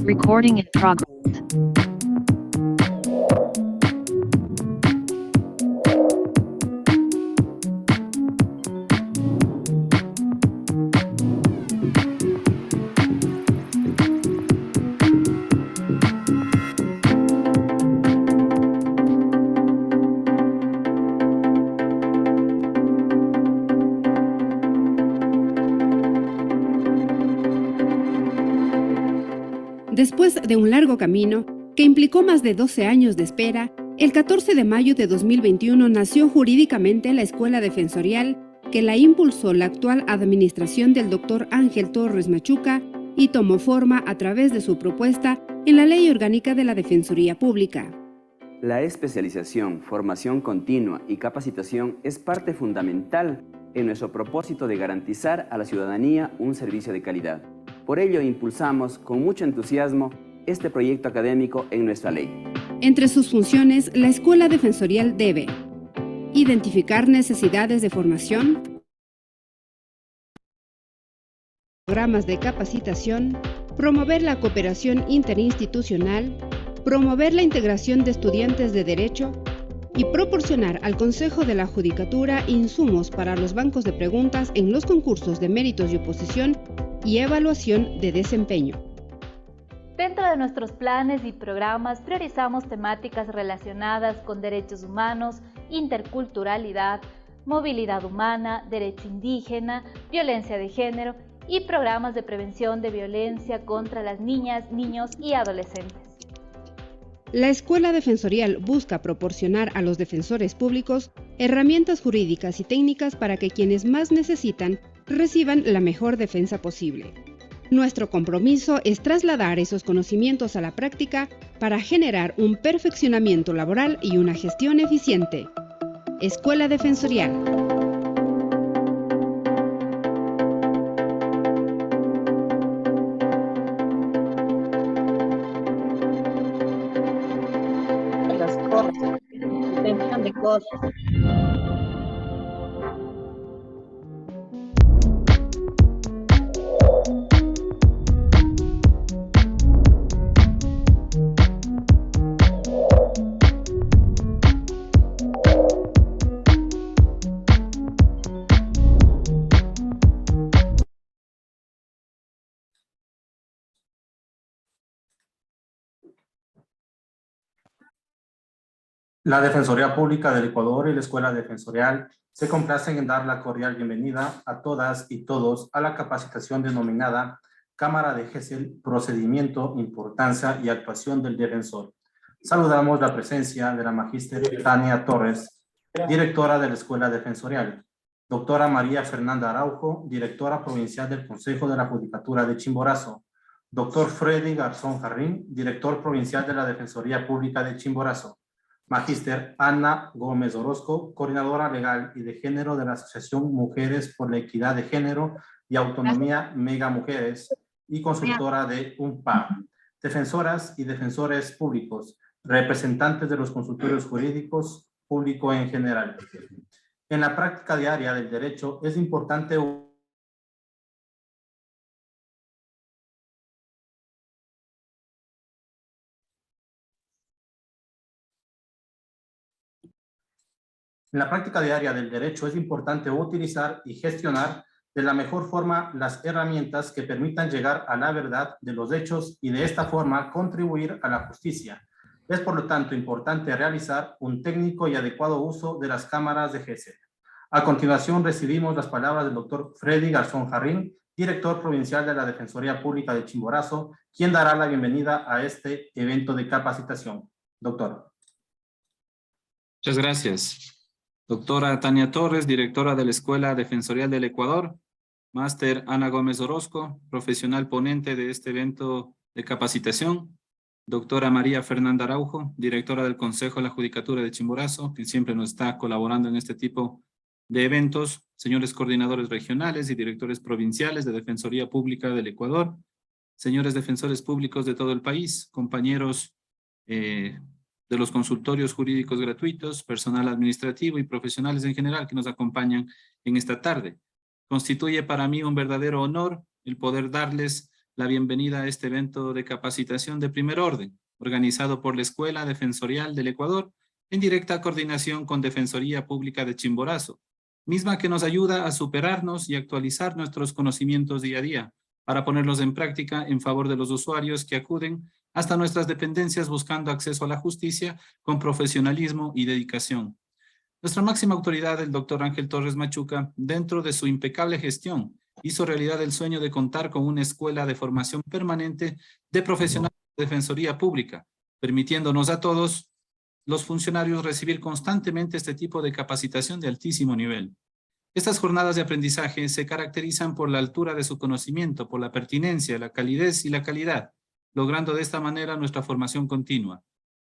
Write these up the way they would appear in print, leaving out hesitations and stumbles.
Recording in progress. Después de un largo camino, que implicó más de 12 años de espera, el 14 de mayo de 2021 nació jurídicamente la Escuela Defensorial, que la impulsó la actual administración del Dr. Ángel Torres Machuca y tomó forma a través de su propuesta en la Ley Orgánica de la Defensoría Pública. La especialización, formación continua y capacitación es parte fundamental en nuestro propósito de garantizar a la ciudadanía un servicio de calidad. Por ello, impulsamos con mucho entusiasmo este proyecto académico en nuestra ley. Entre sus funciones, la Escuela Defensorial debe identificar necesidades de formación, programas de capacitación, promover la cooperación interinstitucional, promover la integración de estudiantes de Derecho y proporcionar al Consejo de la Judicatura insumos para los bancos de preguntas en los concursos de méritos y oposición y evaluación de desempeño. Dentro de nuestros planes y programas priorizamos temáticas relacionadas con derechos humanos, interculturalidad, movilidad humana, derecho indígena, violencia de género y programas de prevención de violencia contra las niñas, niños y adolescentes. La Escuela Defensorial busca proporcionar a los defensores públicos herramientas jurídicas y técnicas para que quienes más necesitan reciban la mejor defensa posible. Nuestro compromiso es trasladar esos conocimientos a la práctica para generar un perfeccionamiento laboral y una gestión eficiente. Escuela Defensorial. Las cosas, intención de cosas. La Defensoría Pública del Ecuador y la Escuela Defensorial se complacen en dar la cordial bienvenida a todas y todos a la capacitación denominada Cámara de GESEL, Procedimiento, Importancia y Actuación del Defensor. Saludamos la presencia de la magíster Tania Torres, directora de la Escuela Defensorial, doctora María Fernanda Araujo, directora provincial del Consejo de la Judicatura de Chimborazo, doctor Freddy Garzón Jarrín, director provincial de la Defensoría Pública de Chimborazo, magíster Ana Gómez Orozco, coordinadora legal y de género de la Asociación Mujeres por la Equidad de Género y Autonomía Mega Mujeres y consultora de UNPAR, defensoras y defensores públicos, representantes de los consultorios jurídicos, público en general. En la práctica diaria del derecho es importante utilizar y gestionar de la mejor forma las herramientas que permitan llegar a la verdad de los hechos y de esta forma contribuir a la justicia. Es por lo tanto importante realizar un técnico y adecuado uso de las cámaras de GESEL. A continuación recibimos las palabras del doctor Freddy Garzón Jarrín, director provincial de la Defensoría Pública de Chimborazo, quien dará la bienvenida a este evento de capacitación. Doctor. Muchas gracias. Doctora Tania Torres, directora de la Escuela Defensorial del Ecuador. Máster Ana Gómez Orozco, profesional ponente de este evento de capacitación. Doctora María Fernanda Araujo, directora del Consejo de la Judicatura de Chimborazo, que siempre nos está colaborando en este tipo de eventos. Señores coordinadores regionales y directores provinciales de Defensoría Pública del Ecuador. Señores defensores públicos de todo el país, compañeros de los consultorios jurídicos gratuitos, personal administrativo y profesionales en general que nos acompañan en esta tarde. Constituye para mí un verdadero honor el poder darles la bienvenida a este evento de capacitación de primer orden, organizado por la Escuela Defensorial del Ecuador, en directa coordinación con Defensoría Pública de Chimborazo, misma que nos ayuda a superarnos y actualizar nuestros conocimientos día a día, para ponerlos en práctica en favor de los usuarios que acuden hasta nuestras dependencias buscando acceso a la justicia con profesionalismo y dedicación. Nuestra máxima autoridad, el doctor Ángel Torres Machuca, dentro de su impecable gestión, hizo realidad el sueño de contar con una escuela de formación permanente de profesionales de defensoría pública, permitiéndonos a todos los funcionarios recibir constantemente este tipo de capacitación de altísimo nivel. Estas jornadas de aprendizaje se caracterizan por la altura de su conocimiento, por la pertinencia, la calidez y la calidad, logrando de esta manera nuestra formación continua.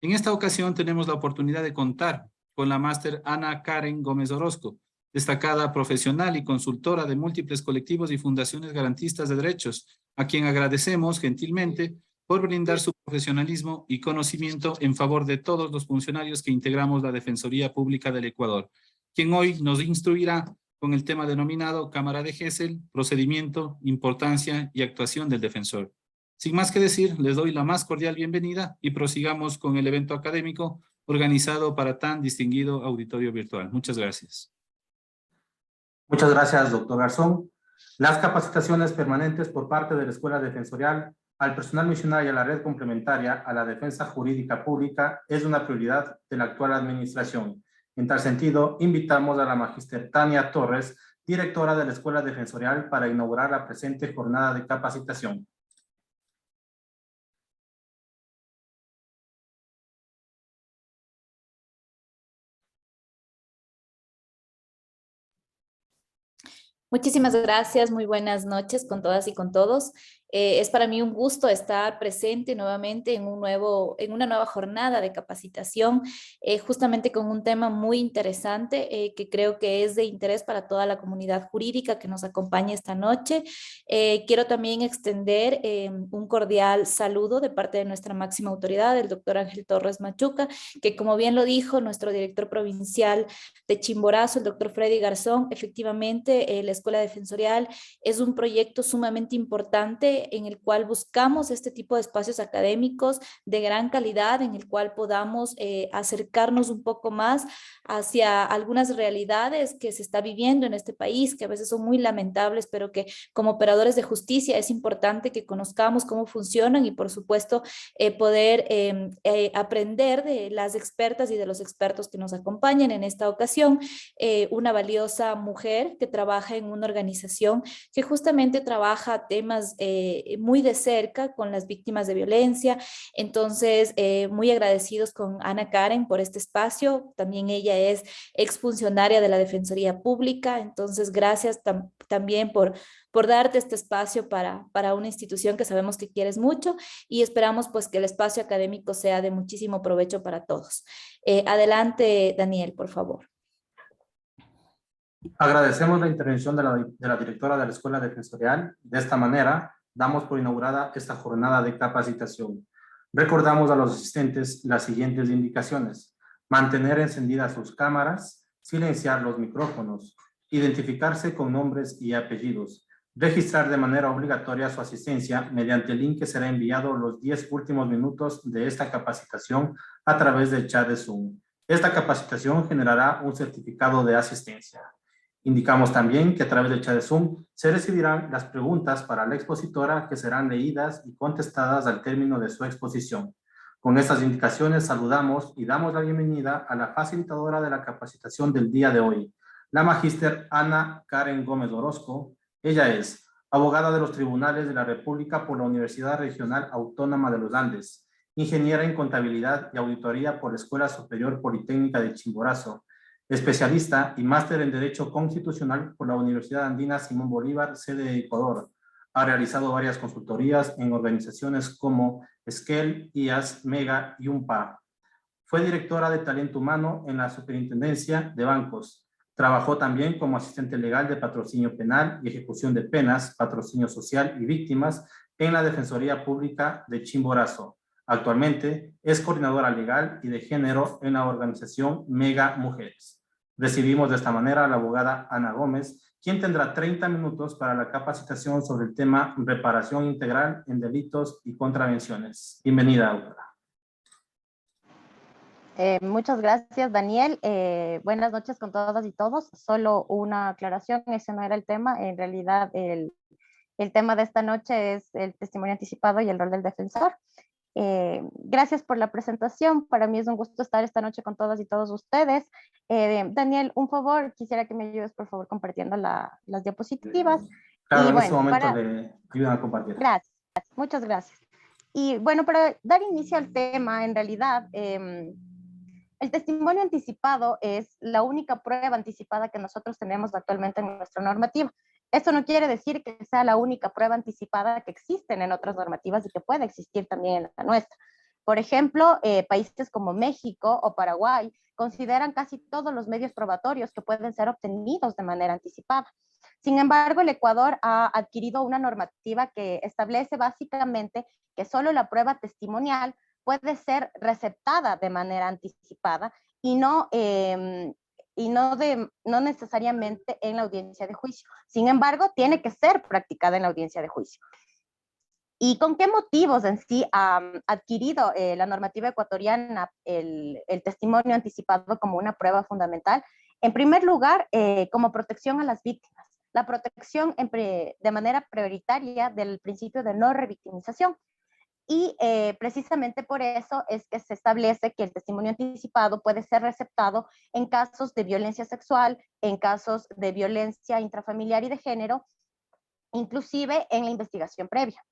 En esta ocasión tenemos la oportunidad de contar con la máster Ana Karen Gómez Orozco, destacada profesional y consultora de múltiples colectivos y fundaciones garantistas de derechos, a quien agradecemos gentilmente por brindar su profesionalismo y conocimiento en favor de todos los funcionarios que integramos la Defensoría Pública del Ecuador, quien hoy nos instruirá con el tema denominado Cámara de Gesell, procedimiento, importancia y actuación del defensor. Sin más que decir, les doy la más cordial bienvenida y prosigamos con el evento académico organizado para tan distinguido auditorio virtual. Muchas gracias. Muchas gracias, doctor Garzón. Las capacitaciones permanentes por parte de la Escuela Defensorial al personal misionario y a la red complementaria a la defensa jurídica pública es una prioridad de la actual administración. En tal sentido, invitamos a la magíster Tania Torres, directora de la Escuela Defensorial, para inaugurar la presente jornada de capacitación. Muchísimas gracias, muy buenas noches con todas y con todos. Es para mí un gusto estar presente nuevamente en una nueva jornada de capacitación, justamente con un tema muy interesante que creo que es de interés para toda la comunidad jurídica que nos acompaña esta noche. Quiero también extender un cordial saludo de parte de nuestra máxima autoridad, el doctor Ángel Torres Machuca, que como bien lo dijo nuestro director provincial de Chimborazo, el doctor Freddy Garzón, efectivamente la Escuela Defensorial es un proyecto sumamente importante en el cual buscamos este tipo de espacios académicos de gran calidad, en el cual podamos acercarnos un poco más hacia algunas realidades que se está viviendo en este país, que a veces son muy lamentables, pero que como operadores de justicia es importante que conozcamos cómo funcionan y por supuesto poder aprender de las expertas y de los expertos que nos acompañan en esta ocasión. Una valiosa mujer que trabaja en una organización que justamente trabaja temas muy de cerca con las víctimas de violencia. Entonces, muy agradecidos con Ana Karen por este espacio. También ella es exfuncionaria de la Defensoría Pública. Entonces, gracias también por darte este espacio para una institución que sabemos que quieres mucho y esperamos pues que el espacio académico sea de muchísimo provecho para todos. Adelante, Daniel, por favor. Agradecemos la intervención de la directora de la Escuela Defensorial. De esta manera, damos por inaugurada esta jornada de capacitación. Recordamos a los asistentes las siguientes indicaciones: mantener encendidas sus cámaras, silenciar los micrófonos, identificarse con nombres y apellidos, registrar de manera obligatoria su asistencia mediante el link que será enviado los 10 últimos minutos de esta capacitación a través del chat de Zoom. Esta capacitación generará un certificado de asistencia. Indicamos también que a través del chat de Zoom se recibirán las preguntas para la expositora que serán leídas y contestadas al término de su exposición. Con estas indicaciones saludamos y damos la bienvenida a la facilitadora de la capacitación del día de hoy, la magíster Ana Karen Gómez Orozco. Ella es abogada de los Tribunales de la República por la Universidad Regional Autónoma de los Andes, ingeniera en Contabilidad y Auditoría por la Escuela Superior Politécnica de Chimborazo, especialista y máster en Derecho Constitucional por la Universidad Andina Simón Bolívar, sede de Ecuador. Ha realizado varias consultorías en organizaciones como Esquel, IAS, Mega y UNPA. Fue directora de Talento Humano en la Superintendencia de Bancos. Trabajó también como asistente legal de patrocinio penal y ejecución de penas, patrocinio social y víctimas en la Defensoría Pública de Chimborazo. Actualmente es coordinadora legal y de género en la organización Mega Mujeres. Recibimos de esta manera a la abogada Ana Gómez, quien tendrá 30 minutos para la capacitación sobre el tema reparación integral en delitos y contravenciones. Bienvenida, autora. Muchas gracias, Daniel. Buenas noches con todas y todos. Solo una aclaración, ese no era el tema. En realidad, el tema de esta noche es el testimonio anticipado y el rol del defensor. Gracias por la presentación. Para mí es un gusto estar esta noche con todas y todos ustedes. Daniel, un favor, quisiera que me ayudes, por favor, compartiendo las diapositivas. Claro, Y en este bueno, momento le ayudan a compartir. Gracias, muchas gracias. Y bueno, para dar inicio al tema, en realidad, el testimonio anticipado es la única prueba anticipada que nosotros tenemos actualmente en nuestra normativa. Esto no quiere decir que sea la única prueba anticipada que existen en otras normativas y que puede existir también en la nuestra. Por ejemplo, países como México o Paraguay consideran casi todos los medios probatorios que pueden ser obtenidos de manera anticipada. Sin embargo, el Ecuador ha adquirido una normativa que establece básicamente que solo la prueba testimonial puede ser receptada de manera anticipada y no necesariamente en la audiencia de juicio. Sin embargo, tiene que ser practicada en la audiencia de juicio. ¿Y con qué motivos en sí ha adquirido la normativa ecuatoriana el testimonio anticipado como una prueba fundamental? En primer lugar, como protección a las víctimas. La protección de manera prioritaria del principio de no revictimización. Y precisamente por eso es que se establece que el testimonio anticipado puede ser receptado en casos de violencia sexual, en casos de violencia intrafamiliar y de género, inclusive en la investigación previa.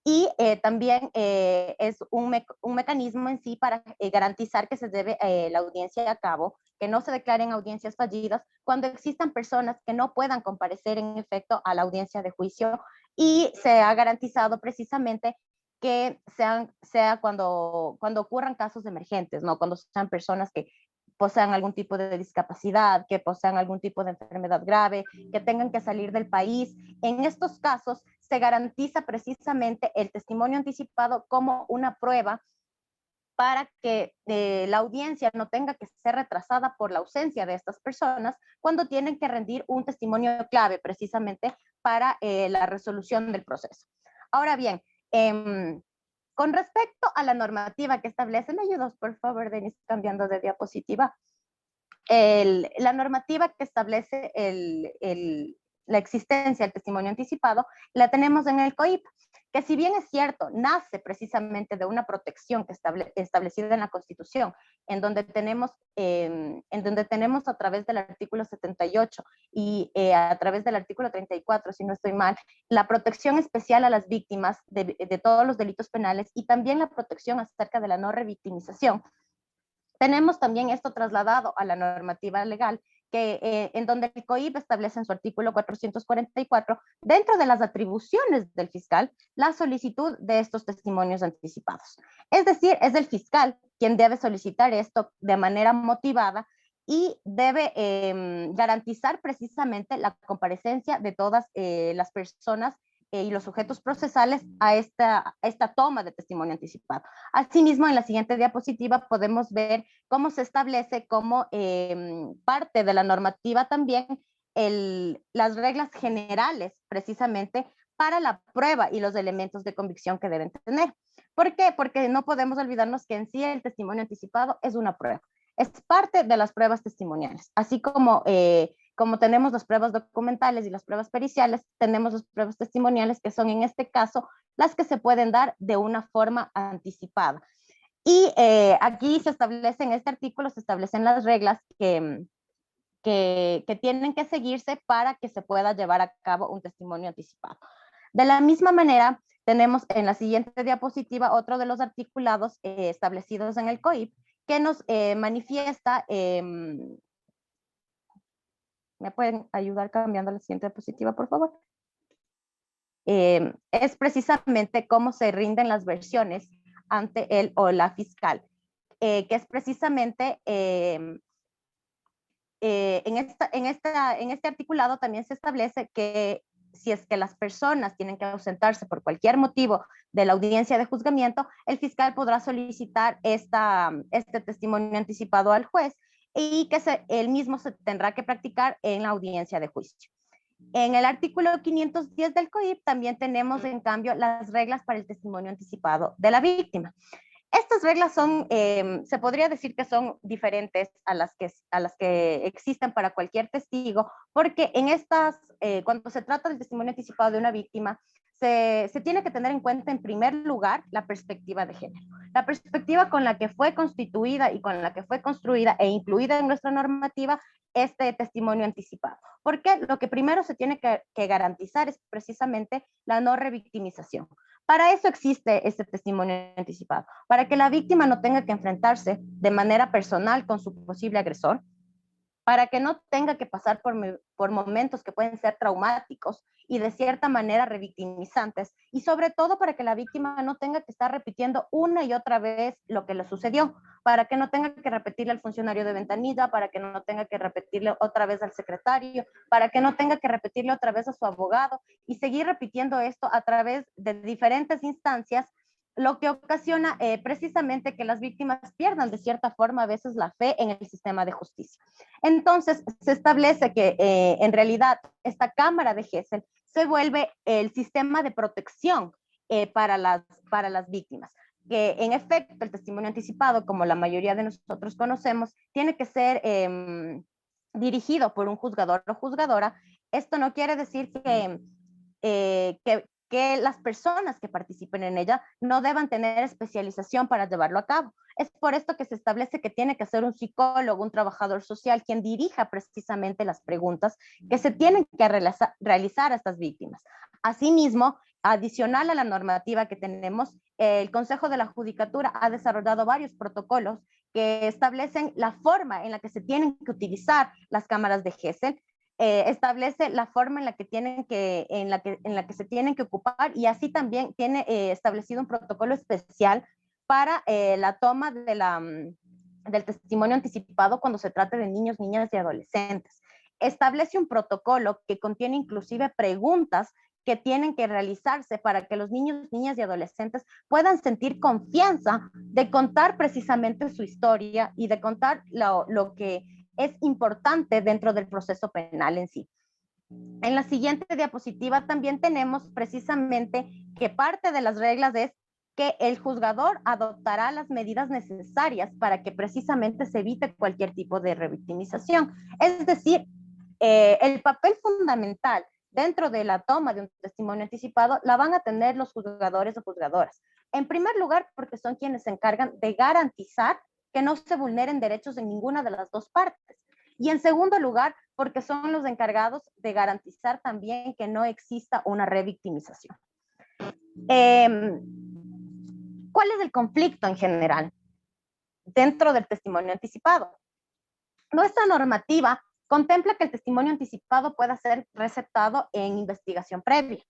Y también es un mecanismo en sí para garantizar que se debe la audiencia a cabo, que no se declaren audiencias fallidas cuando existan personas que no puedan comparecer en efecto a la audiencia de juicio, y se ha garantizado precisamente que sea cuando ocurran casos emergentes, ¿no? Cuando sean personas que posean algún tipo de discapacidad, que posean algún tipo de enfermedad grave, que tengan que salir del país. En estos casos se garantiza precisamente el testimonio anticipado como una prueba para que la audiencia no tenga que ser retrasada por la ausencia de estas personas cuando tienen que rendir un testimonio clave precisamente para la resolución del proceso. Ahora bien, con respecto a la normativa que establece, ¿me ayudas por favor, Denise, cambiando de diapositiva? La normativa que establece la existencia del testimonio anticipado la tenemos en el COIP, que si bien es cierto, nace precisamente de una protección que establecida en la Constitución, en donde tenemos a través del artículo 78 y a través del artículo 34, si no estoy mal, la protección especial a las víctimas de todos los delitos penales y también la protección acerca de la no revictimización. Tenemos también esto trasladado a la normativa legal, en donde el COIP establece en su artículo 444, dentro de las atribuciones del fiscal, la solicitud de estos testimonios anticipados. Es decir, es el fiscal quien debe solicitar esto de manera motivada y debe garantizar precisamente la comparecencia de todas las personas y los sujetos procesales a esta toma de testimonio anticipado. Asimismo, en la siguiente diapositiva podemos ver cómo se establece como parte de la normativa también las reglas generales precisamente para la prueba y los elementos de convicción que deben tener. ¿Por qué? Porque no podemos olvidarnos que en sí el testimonio anticipado es una prueba. Es parte de las pruebas testimoniales, así como tenemos las pruebas documentales y las pruebas periciales, tenemos las pruebas testimoniales que son en este caso las que se pueden dar de una forma anticipada. Y aquí se establece, en este artículo se establecen las reglas que tienen que seguirse para que se pueda llevar a cabo un testimonio anticipado. De la misma manera, tenemos en la siguiente diapositiva otro de los articulados establecidos en el COIP que nos manifiesta. ¿Me pueden ayudar cambiando la siguiente diapositiva, por favor? Es precisamente cómo se rinden las versiones ante él o la fiscal, que es precisamente en este articulado también se establece que si es que las personas tienen que ausentarse por cualquier motivo de la audiencia de juzgamiento, el fiscal podrá solicitar este testimonio anticipado al juez y que él mismo se tendrá que practicar en la audiencia de juicio. En el artículo 510 del COIP también tenemos, en cambio, las reglas para el testimonio anticipado de la víctima. Estas reglas son, se podría decir que son diferentes a las que existen para cualquier testigo, porque en estas, cuando se trata del testimonio anticipado de una víctima, se tiene que tener en cuenta, en primer lugar, la perspectiva de género. La perspectiva con la que fue constituida y con la que fue construida e incluida en nuestra normativa este testimonio anticipado. Porque lo que primero se tiene que garantizar es precisamente la no revictimización. Para eso existe este testimonio anticipado, para que la víctima no tenga que enfrentarse de manera personal con su posible agresor, para que no tenga que pasar por momentos que pueden ser traumáticos y de cierta manera revictimizantes, y sobre todo para que la víctima no tenga que estar repitiendo una y otra vez lo que le sucedió, para que no tenga que repetirle al funcionario de ventanilla, para que no tenga que repetirle otra vez al secretario, para que no tenga que repetirle otra vez a su abogado, y seguir repitiendo esto a través de diferentes instancias, lo que ocasiona precisamente que las víctimas pierdan de cierta forma a veces la fe en el sistema de justicia. Entonces, se establece que en realidad esta Cámara de Gesell se vuelve el sistema de protección para las víctimas, que en efecto el testimonio anticipado, como la mayoría de nosotros conocemos, tiene que ser dirigido por un juzgador o juzgadora. Esto no quiere decir que las personas que participen en ella no deban tener especialización para llevarlo a cabo. Es por esto que se establece que tiene que ser un psicólogo, un trabajador social, quien dirija precisamente las preguntas que se tienen que realizar a estas víctimas. Asimismo, adicional a la normativa que tenemos, el Consejo de la Judicatura ha desarrollado varios protocolos que establecen la forma en la que se tienen que utilizar las cámaras de Gesell, establece la forma en la que se tienen que ocupar, y así también tiene establecido un protocolo especial para la toma del testimonio anticipado cuando se trate de niños, niñas y adolescentes. Establece un protocolo que contiene inclusive preguntas que tienen que realizarse para que los niños, niñas y adolescentes puedan sentir confianza de contar precisamente su historia y de contar lo que es importante dentro del proceso penal en sí. En la siguiente diapositiva también tenemos precisamente que parte de las reglas es que el juzgador adoptará las medidas necesarias para que precisamente se evite cualquier tipo de revictimización. Es decir, el papel fundamental dentro de la toma de un testimonio anticipado la van a tener los juzgadores o juzgadoras. En primer lugar, porque son quienes se encargan de garantizar que no se vulneren derechos en ninguna de las dos partes. Y en segundo lugar, porque son los encargados de garantizar también que no exista una revictimización. ¿Cuál es el conflicto en general dentro del testimonio anticipado? Nuestra normativa contempla que el testimonio anticipado pueda ser receptado en investigación previa.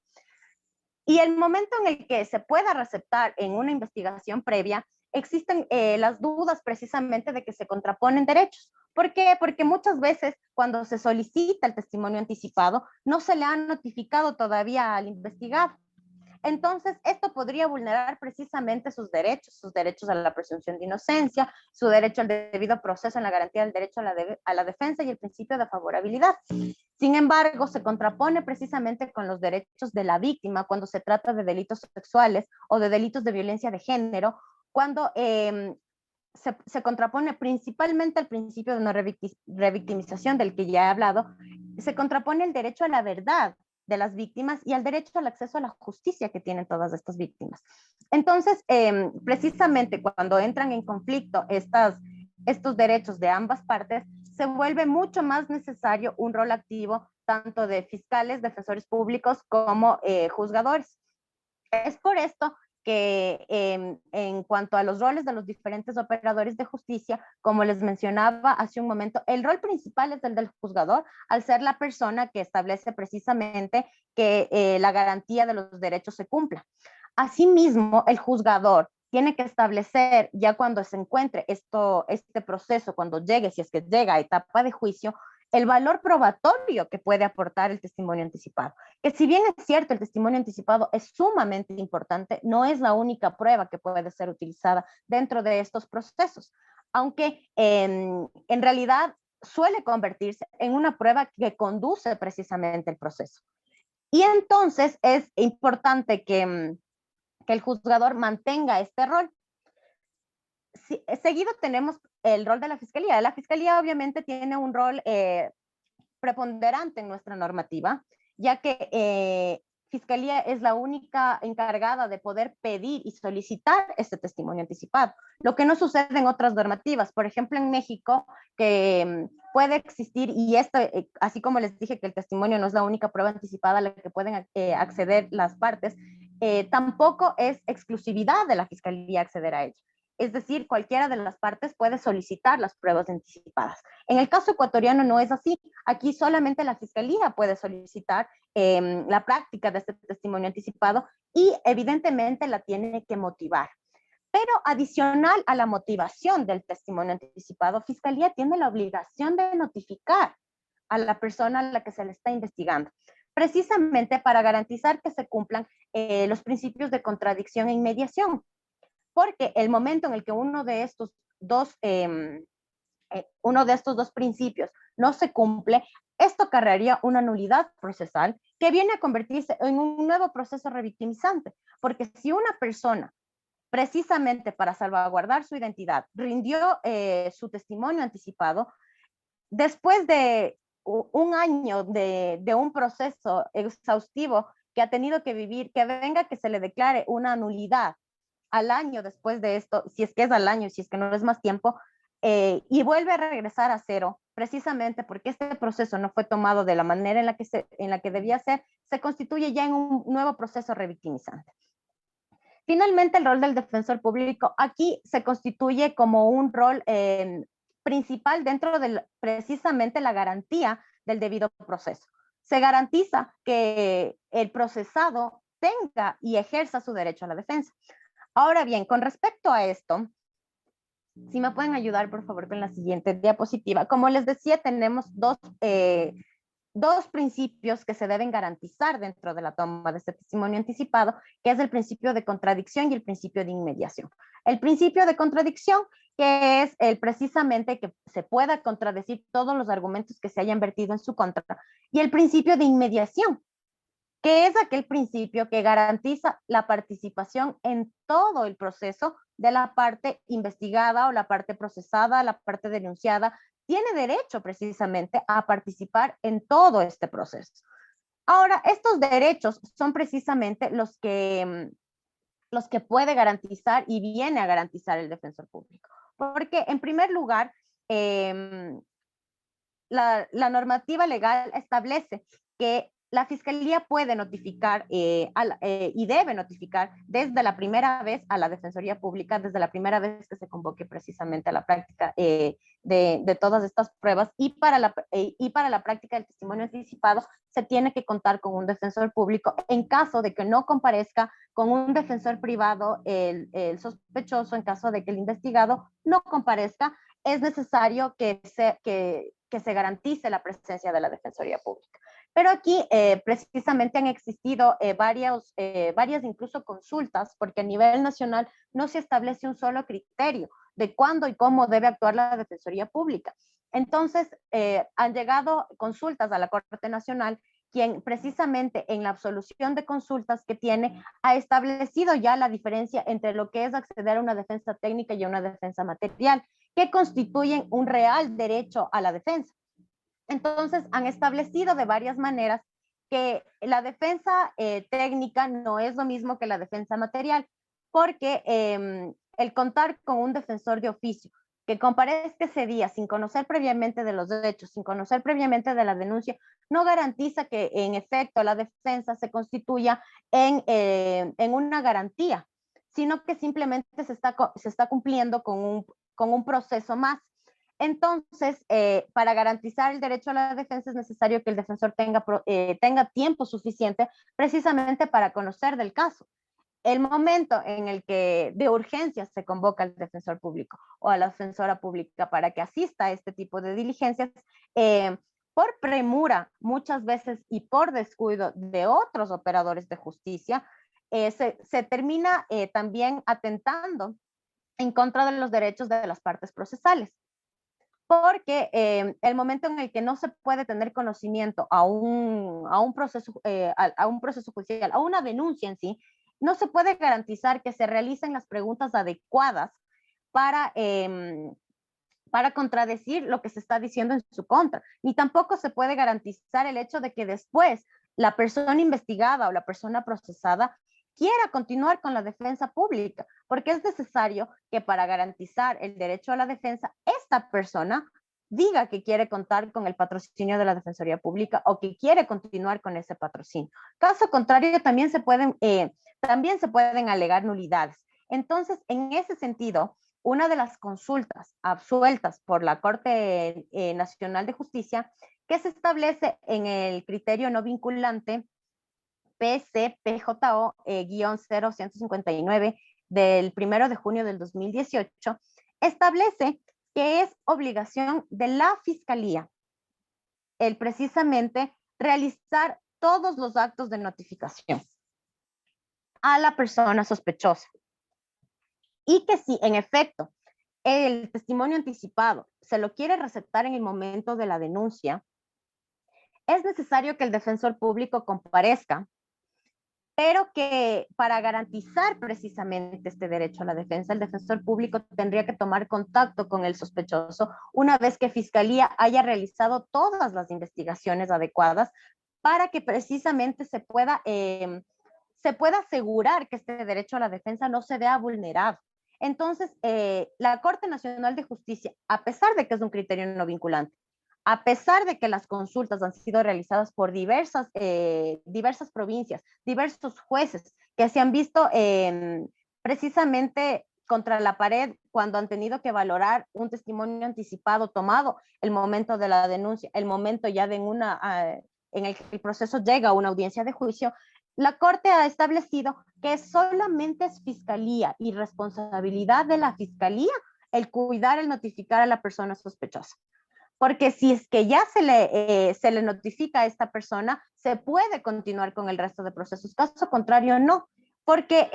Y el momento en el que se pueda receptar en una investigación previa, existen las dudas precisamente de que se contraponen derechos. ¿Por qué? Porque muchas veces cuando se solicita el testimonio anticipado, no se le ha notificado todavía al investigado. Entonces, esto podría vulnerar precisamente sus derechos a la presunción de inocencia, su derecho al debido proceso en la garantía del derecho a la defensa y el principio de favorabilidad. Sin embargo, se contrapone precisamente con los derechos de la víctima cuando se trata de delitos sexuales o de delitos de violencia de género, cuando se contrapone principalmente al principio de no revictimización del que ya he hablado, se contrapone el derecho a la verdad de las víctimas y al derecho al acceso a la justicia que tienen todas estas víctimas. Entonces, precisamente cuando entran en conflicto estos derechos de ambas partes, se vuelve mucho más necesario un rol activo tanto de fiscales, defensores públicos como juzgadores. Es por esto que en cuanto a los roles de los diferentes operadores de justicia, como les mencionaba hace un momento, el rol principal es el del juzgador, al ser la persona que establece precisamente que la garantía de los derechos se cumpla. Asimismo, el juzgador tiene que establecer, ya cuando se encuentre este proceso, cuando llegue, si es que llega a etapa de juicio, el valor probatorio que puede aportar el testimonio anticipado. Que si bien es cierto, el testimonio anticipado es sumamente importante, no es la única prueba que puede ser utilizada dentro de estos procesos. Aunque en realidad suele convertirse en una prueba que conduce precisamente el proceso. Y entonces es importante que el juzgador mantenga este rol. Seguido tenemos el rol de la fiscalía. La fiscalía obviamente tiene un rol preponderante en nuestra normativa, ya que Fiscalía es la única encargada de poder pedir y solicitar este testimonio anticipado, lo que no sucede en otras normativas. Por ejemplo, en México, que puede existir, y esto, así como les dije que el testimonio no es la única prueba anticipada a la que pueden acceder las partes, tampoco es exclusividad de la Fiscalía acceder a ella. Es decir, cualquiera de las partes puede solicitar las pruebas anticipadas. En el caso ecuatoriano no es así. Aquí solamente la Fiscalía puede solicitar la práctica de este testimonio anticipado y evidentemente la tiene que motivar. Pero adicional a la motivación del testimonio anticipado, Fiscalía tiene la obligación de notificar a la persona a la que se le está investigando, precisamente para garantizar que se cumplan los principios de contradicción e inmediación. Porque el momento en el que uno de estos dos principios no se cumple, esto acarrearía una nulidad procesal que viene a convertirse en un nuevo proceso revictimizante. Porque si una persona, precisamente para salvaguardar su identidad, rindió su testimonio anticipado, después de un año de un proceso exhaustivo que ha tenido que vivir, que venga que se le declare una nulidad al año después de esto, si es que es al año, si es que no es más tiempo, y vuelve a regresar a cero, precisamente porque este proceso no fue tomado de la manera en la que debía ser, se constituye ya en un nuevo proceso revictimizante. Finalmente, el rol del defensor público aquí se constituye como un rol principal dentro de precisamente la garantía del debido proceso. Se garantiza que el procesado tenga y ejerza su derecho a la defensa. Ahora bien, con respecto a esto, si me pueden ayudar, por favor, con la siguiente diapositiva. Como les decía, tenemos dos principios que se deben garantizar dentro de la toma de este testimonio anticipado, que es el principio de contradicción y el principio de inmediación. El principio de contradicción, que es precisamente que se pueda contradecir todos los argumentos que se hayan vertido en su contra, y el principio de inmediación, que es aquel principio que garantiza la participación en todo el proceso de la parte investigada o la parte procesada, la parte denunciada, tiene derecho precisamente a participar en todo este proceso. Ahora, estos derechos son precisamente los que puede garantizar y viene a garantizar el defensor público. Porque, en primer lugar, la normativa legal establece que la Fiscalía puede notificar y debe notificar desde la primera vez a la Defensoría Pública, desde la primera vez que se convoque precisamente a la práctica de todas estas pruebas, y para la práctica del testimonio anticipado se tiene que contar con un defensor público. En caso de que no comparezca con un defensor privado el sospechoso, en caso de que el investigado no comparezca, es necesario que se garantice la presencia de la Defensoría Pública. Pero aquí precisamente han existido varias incluso consultas, porque a nivel nacional no se establece un solo criterio de cuándo y cómo debe actuar la Defensoría Pública. Entonces, han llegado consultas a la Corte Nacional, quien precisamente en la absolución de consultas que tiene ha establecido ya la diferencia entre lo que es acceder a una defensa técnica y a una defensa material, que constituyen un real derecho a la defensa. Entonces, han establecido de varias maneras que la defensa técnica no es lo mismo que la defensa material, porque el contar con un defensor de oficio que comparezca ese día sin conocer previamente de los hechos, sin conocer previamente de la denuncia, no garantiza que en efecto la defensa se constituya en una garantía, sino que simplemente se está cumpliendo con un proceso más. Entonces, para garantizar el derecho a la defensa es necesario que el defensor tenga tiempo suficiente precisamente para conocer del caso. El momento en el que de urgencia se convoca al defensor público o a la defensora pública para que asista a este tipo de diligencias, por premura muchas veces y por descuido de otros operadores de justicia, se termina también atentando en contra de los derechos de las partes procesales. porque el momento en el que no se puede tener conocimiento a un proceso judicial, a una denuncia en sí, no se puede garantizar que se realicen las preguntas adecuadas para contradecir lo que se está diciendo en su contra, ni tampoco se puede garantizar el hecho de que después la persona investigada o la persona procesada quiera continuar con la defensa pública, porque es necesario que para garantizar el derecho a la defensa, esta persona diga que quiere contar con el patrocinio de la Defensoría Pública o que quiere continuar con ese patrocinio. Caso contrario, también se pueden alegar nulidades. Entonces, en ese sentido, una de las consultas absueltas por la Corte Nacional de Justicia, que se establece en el criterio no vinculante PCPJO-0159 del 1 de junio del 2018, establece que es obligación de la Fiscalía el precisamente realizar todos los actos de notificación a la persona sospechosa. Y que si en efecto el testimonio anticipado se lo quiere recetar en el momento de la denuncia, es necesario que el defensor público comparezca, pero que para garantizar precisamente este derecho a la defensa, el defensor público tendría que tomar contacto con el sospechoso una vez que Fiscalía haya realizado todas las investigaciones adecuadas para que precisamente se pueda asegurar que este derecho a la defensa no se vea vulnerado. Entonces, la Corte Nacional de Justicia, a pesar de que es un criterio no vinculante, a pesar de que las consultas han sido realizadas por diversas provincias, diversos jueces que se han visto precisamente contra la pared cuando han tenido que valorar un testimonio anticipado tomado el momento de la denuncia, el momento ya en el que el proceso llega a una audiencia de juicio, la Corte ha establecido que solamente es Fiscalía y responsabilidad de la Fiscalía el cuidar, el notificar a la persona sospechosa. Porque si es que ya se le notifica a esta persona, se puede continuar con el resto de procesos. Caso contrario, no, porque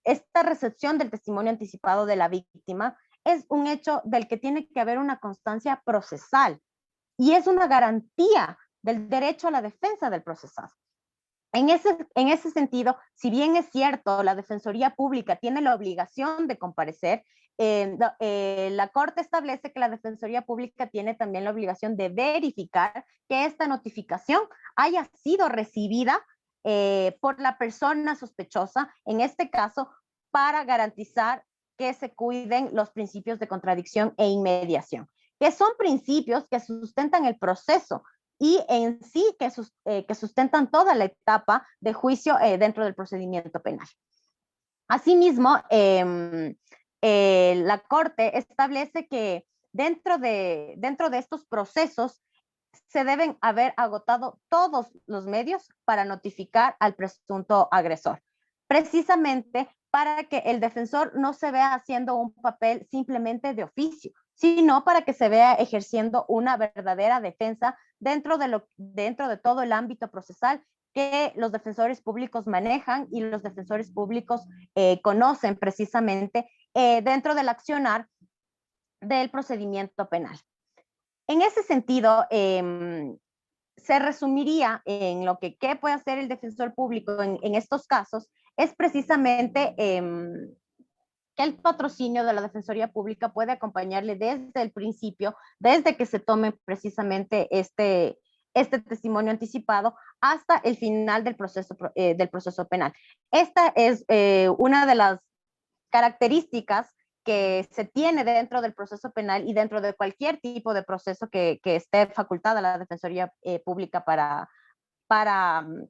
esta recepción del testimonio anticipado de la víctima es un hecho del que tiene que haber una constancia procesal y es una garantía del derecho a la defensa del procesado. En ese sentido, si bien es cierto, la Defensoría Pública tiene la obligación de comparecer, la Corte establece que la Defensoría Pública tiene también la obligación de verificar que esta notificación haya sido recibida por la persona sospechosa, en este caso, para garantizar que se cuiden los principios de contradicción e inmediación, que son principios que sustentan el proceso y en sí que sustentan toda la etapa de juicio dentro del procedimiento penal. Asimismo, la Corte establece que dentro de estos procesos se deben haber agotado todos los medios para notificar al presunto agresor, precisamente para que el defensor no se vea haciendo un papel simplemente de oficio, sino para que se vea ejerciendo una verdadera defensa dentro de todo el ámbito procesal que los defensores públicos manejan y los defensores públicos conocen precisamente dentro del accionar del procedimiento penal. En ese sentido, se resumiría en lo que ¿qué puede hacer el defensor público en estos casos? Es precisamente que el patrocinio de la Defensoría Pública puede acompañarle desde el principio, desde que se tome precisamente este testimonio anticipado hasta el final del proceso penal. Esta es una de las características que se tiene dentro del proceso penal y dentro de cualquier tipo de proceso que esté facultada la Defensoría Pública para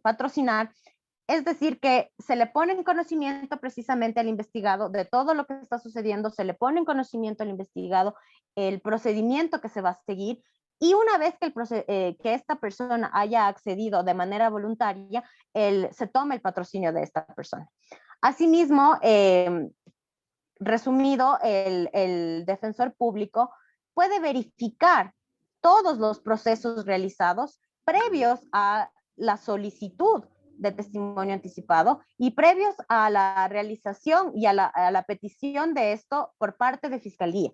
patrocinar. Es decir, que se le pone en conocimiento precisamente al investigado de todo lo que está sucediendo, se le pone en conocimiento al investigado el procedimiento que se va a seguir, y una vez que esta persona haya accedido de manera voluntaria, se toma el patrocinio de esta persona. Asimismo, resumido, el defensor público puede verificar todos los procesos realizados previos a la solicitud de testimonio anticipado y previos a la realización y a la petición de esto por parte de Fiscalía.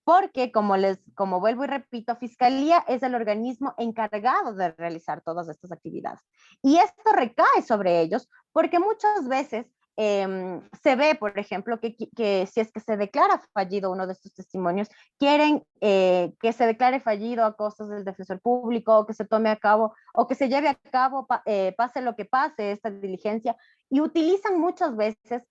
porque como vuelvo y repito, Fiscalía es el organismo encargado de realizar todas estas actividades. Y esto recae sobre ellos porque muchas veces se ve, por ejemplo, que si es que se declara fallido uno de estos testimonios, quieren que se declare fallido a costas del defensor público, o que se tome a cabo, o que se lleve a cabo, pase lo que pase, esta diligencia, y utilizan muchas veces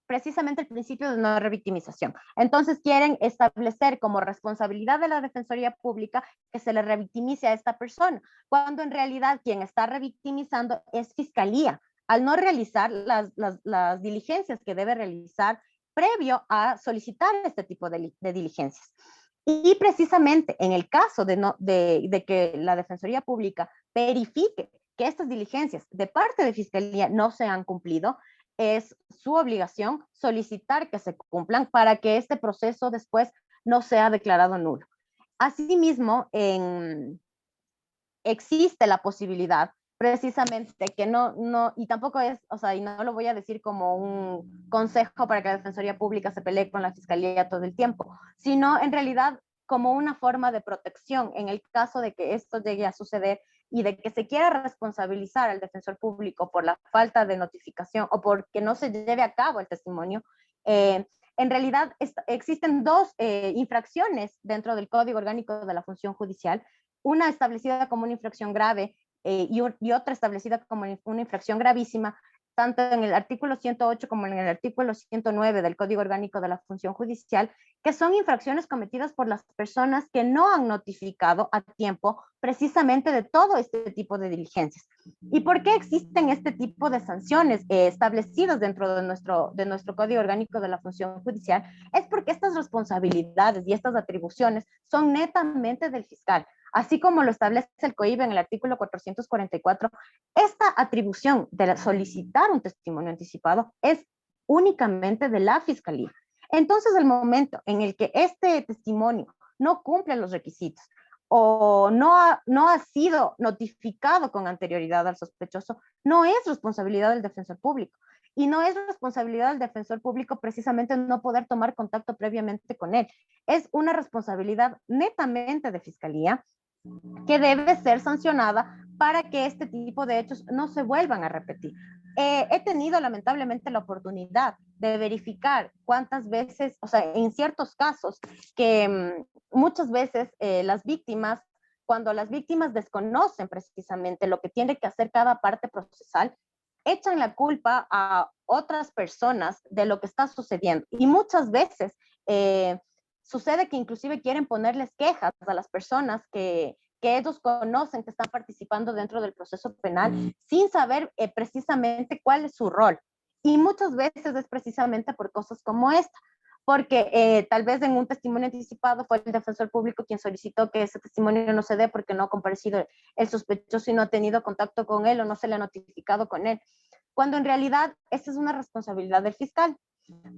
precisamente el principio de no revictimización. Entonces quieren establecer como responsabilidad de la Defensoría Pública que se le revictimice a esta persona, cuando en realidad quien está revictimizando es Fiscalía, al no realizar las diligencias que debe realizar previo a solicitar este tipo de diligencias. Y precisamente en el caso de que la Defensoría Pública verifique que estas diligencias de parte de Fiscalía no se han cumplido, es su obligación solicitar que se cumplan para que este proceso después no sea declarado nulo. Asimismo, existe la posibilidad precisamente que y tampoco es, o sea, y no lo voy a decir como un consejo para que la Defensoría Pública se pelee con la Fiscalía todo el tiempo, sino en realidad como una forma de protección en el caso de que esto llegue a suceder y de que se quiera responsabilizar al defensor público por la falta de notificación o porque no se lleve a cabo el testimonio. En realidad existen dos infracciones dentro del Código Orgánico de la Función Judicial, una establecida como una infracción grave y otra establecida como una infracción gravísima, tanto en el artículo 108 como en el artículo 109 del Código Orgánico de la Función Judicial, que son infracciones cometidas por las personas que no han notificado a tiempo precisamente de todo este tipo de diligencias. ¿Y por qué existen este tipo de sanciones establecidas dentro de nuestro Código Orgánico de la Función Judicial? Es porque estas responsabilidades y estas atribuciones son netamente del fiscal. Así como lo establece el COIBE en el artículo 444, esta atribución de solicitar un testimonio anticipado es únicamente de la Fiscalía. Entonces, el momento en el que este testimonio no cumple los requisitos o no ha sido notificado con anterioridad al sospechoso, no es responsabilidad del defensor público. Y no es responsabilidad del defensor público precisamente no poder tomar contacto previamente con él. Es una responsabilidad netamente de Fiscalía que debe ser sancionada para que este tipo de hechos no se vuelvan a repetir. He tenido lamentablemente la oportunidad de verificar cuántas veces, o sea, en ciertos casos, que muchas veces las víctimas, cuando las víctimas desconocen precisamente lo que tiene que hacer cada parte procesal, echan la culpa a otras personas de lo que está sucediendo. Y muchas veces sucede que inclusive quieren ponerles quejas a las personas que ellos conocen que están participando dentro del proceso penal sin saber precisamente cuál es su rol. Y muchas veces es precisamente por cosas como esta, porque tal vez en un testimonio anticipado fue el defensor público quien solicitó que ese testimonio no se dé porque no ha comparecido el sospechoso y no ha tenido contacto con él o no se le ha notificado con él, cuando en realidad esta es una responsabilidad del fiscal.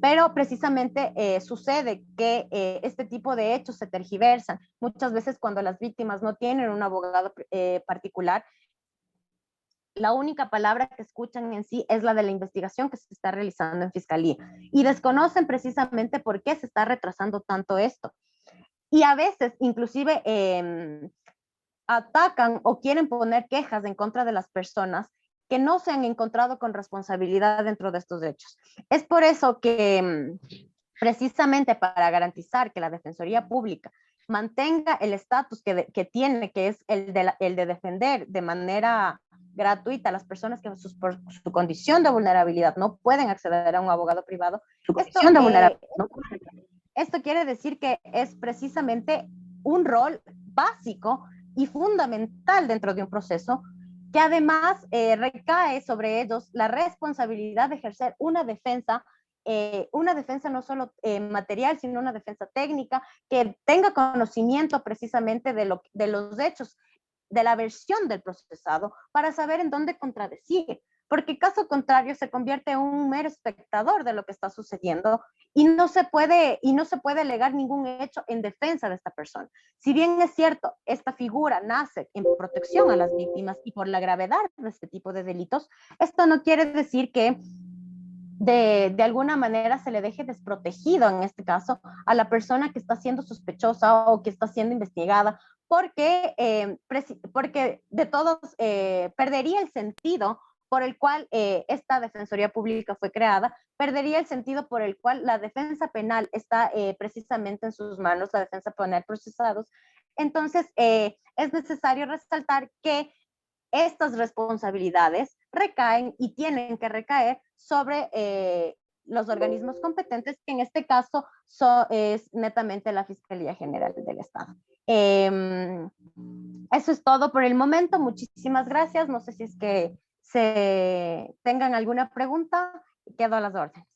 Pero precisamente sucede que este tipo de hechos se tergiversan. Muchas veces cuando las víctimas no tienen un abogado particular, la única palabra que escuchan en sí es la de la investigación que se está realizando en Fiscalía y desconocen precisamente por qué se está retrasando tanto esto. Y a veces inclusive atacan o quieren poner quejas en contra de las personas que no se han encontrado con responsabilidad dentro de estos hechos. Es por eso que precisamente para garantizar que la Defensoría Pública mantenga el estatus que tiene, que es el de defender de manera gratuita a las personas que por su condición de vulnerabilidad no pueden acceder a un abogado privado. Esto quiere decir que es precisamente un rol básico y fundamental dentro de un proceso que además recae sobre ellos la responsabilidad de ejercer una defensa no solo material, sino una defensa técnica, que tenga conocimiento precisamente de los hechos, de la versión del procesado, para saber en dónde contradecir, porque caso contrario se convierte en un mero espectador de lo que está sucediendo y no se puede alegar ningún hecho en defensa de esta persona. Si bien es cierto, esta figura nace en protección a las víctimas y por la gravedad de este tipo de delitos, esto no quiere decir que de alguna manera se le deje desprotegido, en este caso, a la persona que está siendo sospechosa o que está siendo investigada, porque de todos perdería el sentido por el cual esta Defensoría Pública fue creada, perdería el sentido por el cual la defensa penal está precisamente en sus manos, la defensa penal procesados. Entonces, es necesario resaltar que estas responsabilidades recaen y tienen que recaer sobre los organismos competentes, que en este caso es netamente la Fiscalía General del Estado. Eso es todo por el momento. Muchísimas gracias. No sé si es que tengan alguna pregunta. Quedo a las órdenes.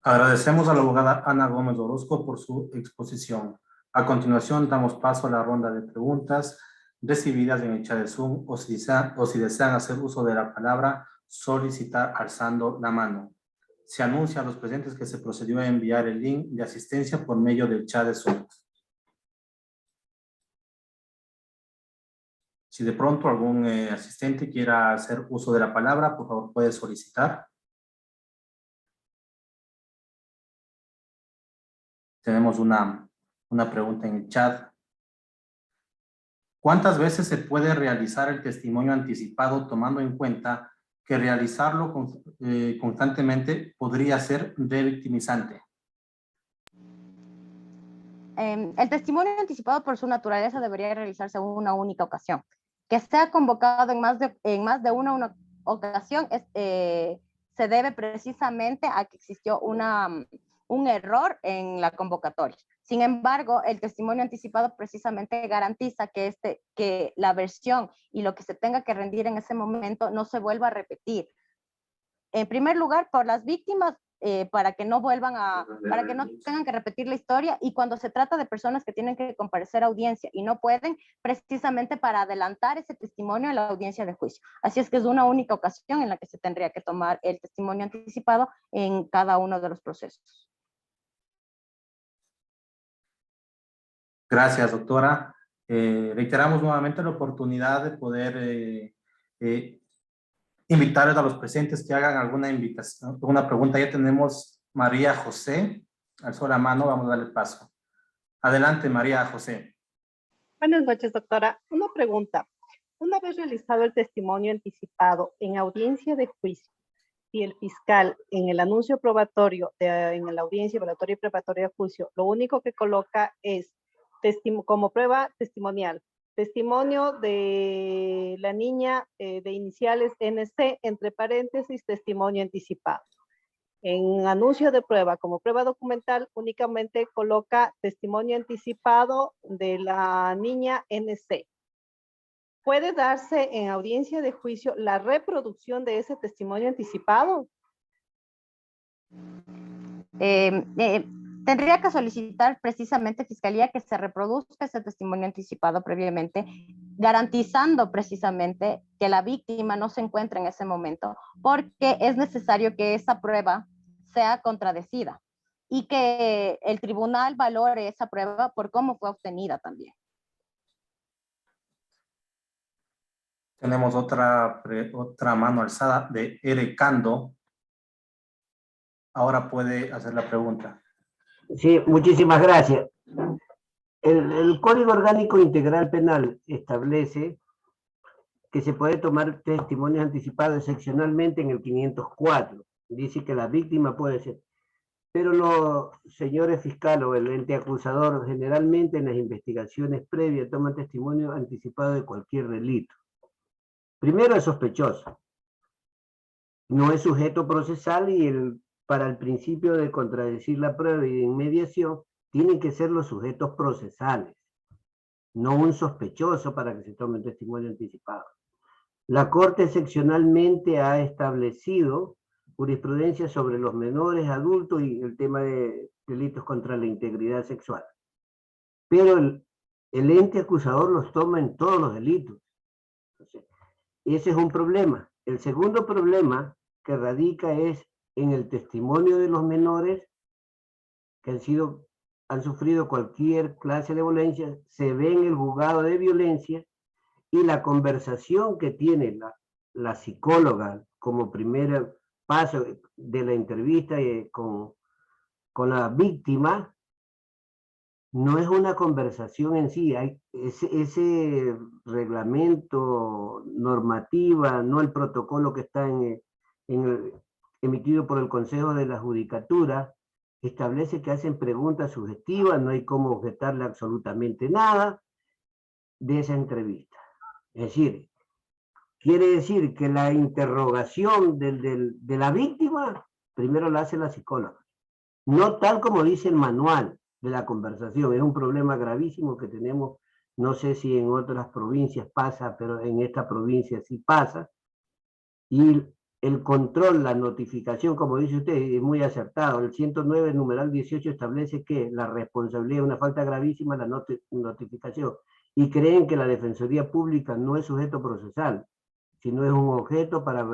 Agradecemos a la abogada Ana Gómez Orozco por su exposición. A continuación, damos paso a la ronda de preguntas recibidas en el chat de Zoom o si desean hacer uso de la palabra, solicitar alzando la mano. Se anuncia a los presentes que se procedió a enviar el link de asistencia por medio del chat de Zoom. Si de pronto algún asistente quiera hacer uso de la palabra, por favor puede solicitar. Tenemos una pregunta en el chat. ¿Cuántas veces se puede realizar el testimonio anticipado tomando en cuenta que realizarlo constantemente podría ser revictimizante? El testimonio anticipado por su naturaleza debería realizarse en una única ocasión. Que sea convocado en más de una ocasión se debe precisamente a que existió un error en la convocatoria. Sin embargo, el testimonio anticipado precisamente garantiza que la versión y lo que se tenga que rendir en ese momento no se vuelva a repetir. En primer lugar, por las víctimas, para que no tengan que repetir la historia, y cuando se trata de personas que tienen que comparecer a audiencia y no pueden, precisamente para adelantar ese testimonio en la audiencia de juicio. Así es que es una única ocasión en la que se tendría que tomar el testimonio anticipado en cada uno de los procesos. Gracias, doctora. Reiteramos nuevamente la oportunidad de poder invitarles a los presentes que hagan alguna pregunta. Ya tenemos María José, alzó la mano, vamos a darle paso. Adelante, María José. Buenas noches, doctora. Una pregunta. Una vez realizado el testimonio anticipado en audiencia de juicio, si el fiscal en el anuncio probatorio, en la audiencia probatoria y preparatoria de juicio, lo único que coloca es como prueba testimonial, testimonio de la niña de iniciales NC, entre paréntesis, testimonio anticipado. En anuncio de prueba, como prueba documental, únicamente coloca testimonio anticipado de la niña NC. ¿Puede darse en audiencia de juicio la reproducción de ese testimonio anticipado? Tendría que solicitar precisamente Fiscalía que se reproduzca ese testimonio anticipado previamente, garantizando precisamente que la víctima no se encuentre en ese momento, porque es necesario que esa prueba sea contradecida y que el tribunal valore esa prueba por cómo fue obtenida también. Tenemos otra mano alzada de Erecando. Ahora puede hacer la pregunta. Sí, muchísimas gracias. El Código Orgánico Integral Penal establece que se puede tomar testimonios anticipados excepcionalmente en el 504. Dice que la víctima puede ser. Pero los señores fiscales o el ente acusador generalmente en las investigaciones previas toman testimonio anticipado de cualquier delito. Primero es sospechoso. No es sujeto procesal y para el principio de contradecir la prueba y de inmediación, tienen que ser los sujetos procesales, no un sospechoso para que se tome un testimonio anticipado. La Corte excepcionalmente ha establecido jurisprudencia sobre los menores adultos y el tema de delitos contra la integridad sexual. Pero el ente acusador los toma en todos los delitos. Entonces, ese es un problema. El segundo problema que radica es en el testimonio de los menores que han sufrido cualquier clase de violencia, se ve en el juzgado de violencia y la conversación que tiene la psicóloga como primer paso de la entrevista con la víctima, no es una conversación en sí, hay ese reglamento, normativa, no el protocolo que está emitido por el Consejo de la Judicatura, establece que hacen preguntas sugestivas, no hay cómo objetarle absolutamente nada de esa entrevista. Es decir, quiere decir que la interrogación de la víctima primero la hace la psicóloga, no tal como dice el manual de la conversación. Es un problema gravísimo que tenemos, no sé si en otras provincias pasa, pero en esta provincia sí pasa, y el control, la notificación, como dice usted, es muy acertado. El 109, numeral 18, establece que la responsabilidad es una falta gravísima, la notificación, y creen que la Defensoría Pública no es sujeto procesal, sino es un objeto para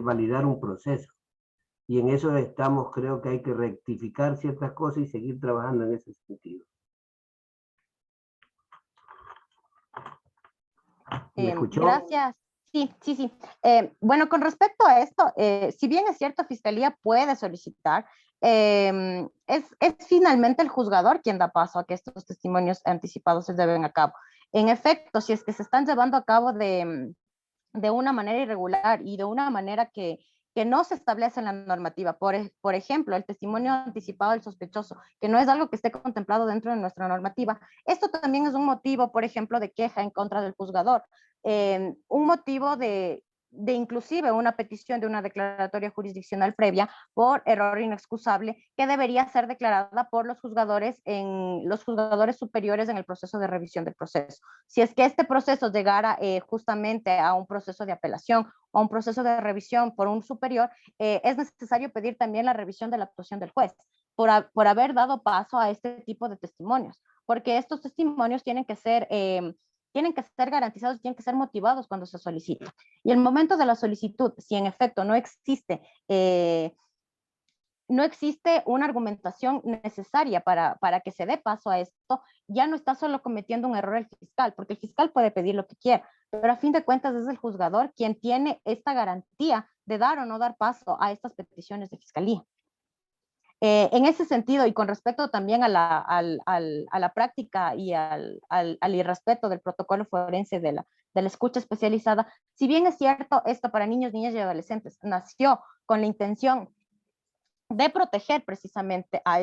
validar un proceso. Y en eso estamos, creo que hay que rectificar ciertas cosas y seguir trabajando en ese sentido. ¿Me escuchó? Gracias. Sí. Bueno, con respecto a esto, si bien es cierto, Fiscalía puede solicitar, es finalmente el juzgador quien da paso a que estos testimonios anticipados se lleven a cabo. En efecto, si es que se están llevando a cabo de una manera irregular y de una manera que no se establece en la normativa. Por ejemplo, el testimonio anticipado del sospechoso, que no es algo que esté contemplado dentro de nuestra normativa. Esto también es un motivo, por ejemplo, de queja en contra del juzgador. Un motivo de inclusive una petición de una declaratoria jurisdiccional previa por error inexcusable que debería ser declarada por los juzgadores superiores en el proceso de revisión del proceso. Si es que este proceso llegara justamente a un proceso de apelación o a un proceso de revisión por un superior, es necesario pedir también la revisión de la actuación del juez por haber dado paso a este tipo de testimonios, porque estos testimonios tienen que ser garantizados, tienen que ser motivados cuando se solicita. Y el momento de la solicitud, si en efecto no existe una argumentación necesaria para que se dé paso a esto, ya no está solo cometiendo un error el fiscal, porque el fiscal puede pedir lo que quiera, pero a fin de cuentas es el juzgador quien tiene esta garantía de dar o no dar paso a estas peticiones de fiscalía. En ese sentido, y con respecto también a la práctica y al irrespeto del protocolo forense de la escucha especializada, si bien es cierto, esto para niños, niñas y adolescentes nació con la intención de proteger precisamente a